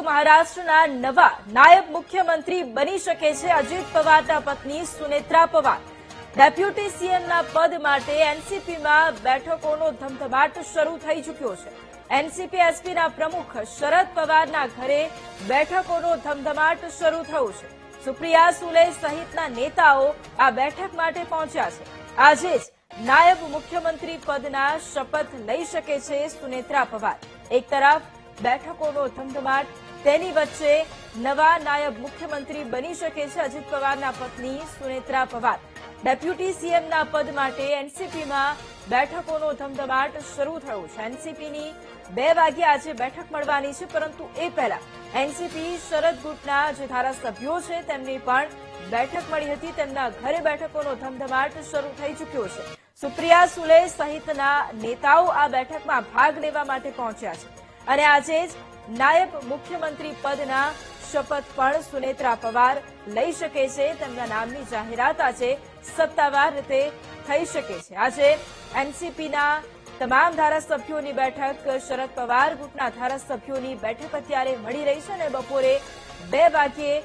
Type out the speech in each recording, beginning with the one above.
મહારાષ્ટ્રના નવા નાયબ મુખ્યમંત્રી બની શકે છે અજીત પવારના પત્ની સુનેત્રા પવાર। ડેપ્યુટી સીએમના પદ માટે એનસીપીમાં બેઠકોનો ધમધમાટ શરૂ થઈ ચૂક્યો છે। એનસીપી એસપીના પ્રમુખ શરદ પવારના ઘરે બેઠકોનો ધમધમાટ શરૂ થયો છે। સુપ્રિયા સુલે સહિતના નેતાઓ આ બેઠક માટે પહોંચ્યા છે। આજે જ નાયબ મુખ્યમંત્રી પદના શપથ લઈ શકે છે સુનેત્રા પવાર। એક તરફ બેઠકોનો ધમધમાટ, તેની વચ્ચે નવા નાયબ મુખ્યમંત્રી બની શકે છે અજીત પવારના પત્ની સુનેત્રા પવાર। ડેપ્યુટી સીએમના પદ માટે એનસીપીમાં બેઠકોનો ધમધમાટ શરૂ થયો છે। એનસીપીની 2 વાગ્યે આજે બેઠક મળવાની છે, પરંતુ એ પહેલા એનસીપી શરદ ગુટના જે ધારાસભ્યો છે તેમની પણ બેઠક મળી હતી। તેમના ઘરે બેઠકોનો ધમધમાટ શરૂ થઈ ચૂક્યો છે। સુપ્રિયા સુલે સહિતના નેતાઓ આ બેઠકમાં ભાગ લેવા માટે પહોંચ્યા છે અને આજે જ નાયબ મુખ્યમંત્રી પદના શપથ પણ સુનેત્રા પવાર લઈ શકે છે। તેમના નામની જાહેરાત આજે સત્તાવાર રીતે થઈ શકે છે। આજે એનસીપીના તમામ ધારાસભ્યોની બેઠક, શરદ પવાર ગુટના ધારાસભ્યોની બેઠક અત્યારે મળી રહી છે અને બપોરે 2 વાગ્યે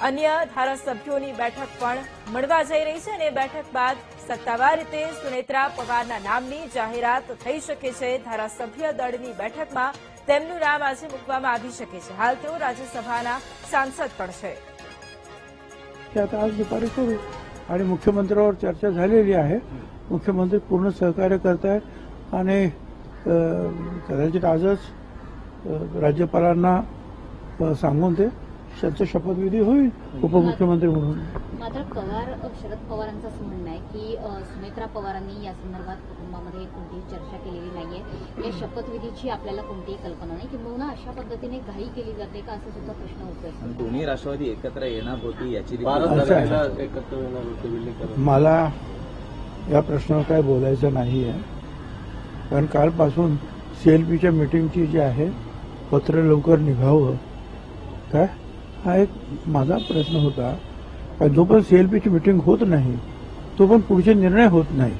અન્ય ધારાસભ્યોની બેઠક પણ મળવા જઈ રહી છે અને બેઠક બાદ સત્તાવાર રીતે સુનેત્રા પવારના નામની જાહેરાત થઈ શકે છે। ધારાસભ્ય દળની બેઠકમાં તેમનું નામ આજે મૂકવામાં આવી શકે છે। હાલ તેઓ રાજ્યસભાના સાંસદ પણ છે। आता आज दुपारी करू आणि मुख्यमंत्र्यावर चर्चा झालेली आहे। मुख्यमंत्री पूर्ण सहकार्य करतायत आणि कदाचित आजच राज्यपालांना सांगून ते त्यांचा शपथविधी होईल उपमुख्यमंत्री म्हणून। मात्र शरद पवारांचं असं म्हणणं आहे की सुनेत्रा पवारांनी या संदर्भात कुटुंबामध्ये कोणतीही चर्चा केलेली नाहीये। या शपथविधीची आपल्याला कोणतीही कल्पना नाही, किंवा अशा पद्धतीने घाई केली जाते का, असा सुद्धा प्रश्न उठतोय। दोन्ही राष्ट्रवादी एकत्र येणार होती याची मला या प्रश्नावर काय बोलायचं नाहीये, कारण कालपासून सीएलपीच्या मीटिंगची जी आहे पत्र लवकर निघावं काय हा एक माझा प्रश्न होता। जोपर्यंत सीएलपीची मीटिंग होत नाही तोपर्यंत पुढचे निर्णय होत नाही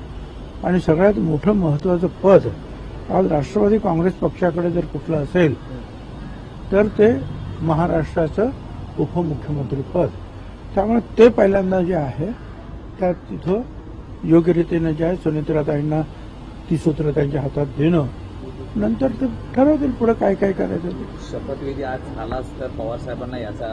आणि सगळ्यात मोठं महत्वाचं पद आज राष्ट्रवादी काँग्रेस पक्षाकडे जर कुठलं असेल तर ते महाराष्ट्राचं उपमुख्यमंत्री पद। त्यामुळे ते पहिल्यांदा जे आहे त्या तिथं योग्य रीतीने जे आहे सुनेत्राताईंना ती सूत्र त्यांच्या हातात देणं, नंतर ते ठरवतील पुढे काय काय करायचं ते। शपथविधी आज झालाच तर पवार साहेबांना याचा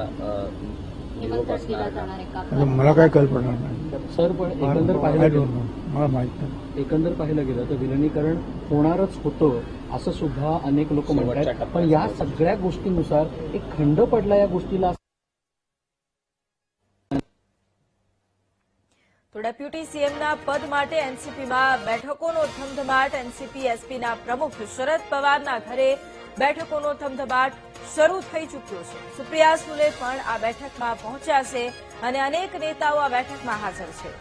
मला काय कल्पना नाही सर, पण एकंदर पाहिलं गेलं, मला माहित नाही। एकंदर पाहिलं गेलं तर विलिनीकरण होणारच होतं असं सुद्धा अनेक लोक म्हणतात, पण या सगळ्या गोष्टींनुसार एक खंड पडला या गोष्टीला। તો ડેપ્યુટી સીએમના પદ માટે એનસીપીમાં બેઠકોનો ધમધમાટ। એનસીપી એસપીના પ્રમુખ શરદ પવારના ઘરે બેઠકોનો ધમધમાટ શરૂ થઈ ચૂક્યો છે। સુપ્રિયા સુલે પણ આ બેઠકમાં પહોંચ્યા છે અને અનેક નેતાઓ આ બેઠકમાં હાજર છે।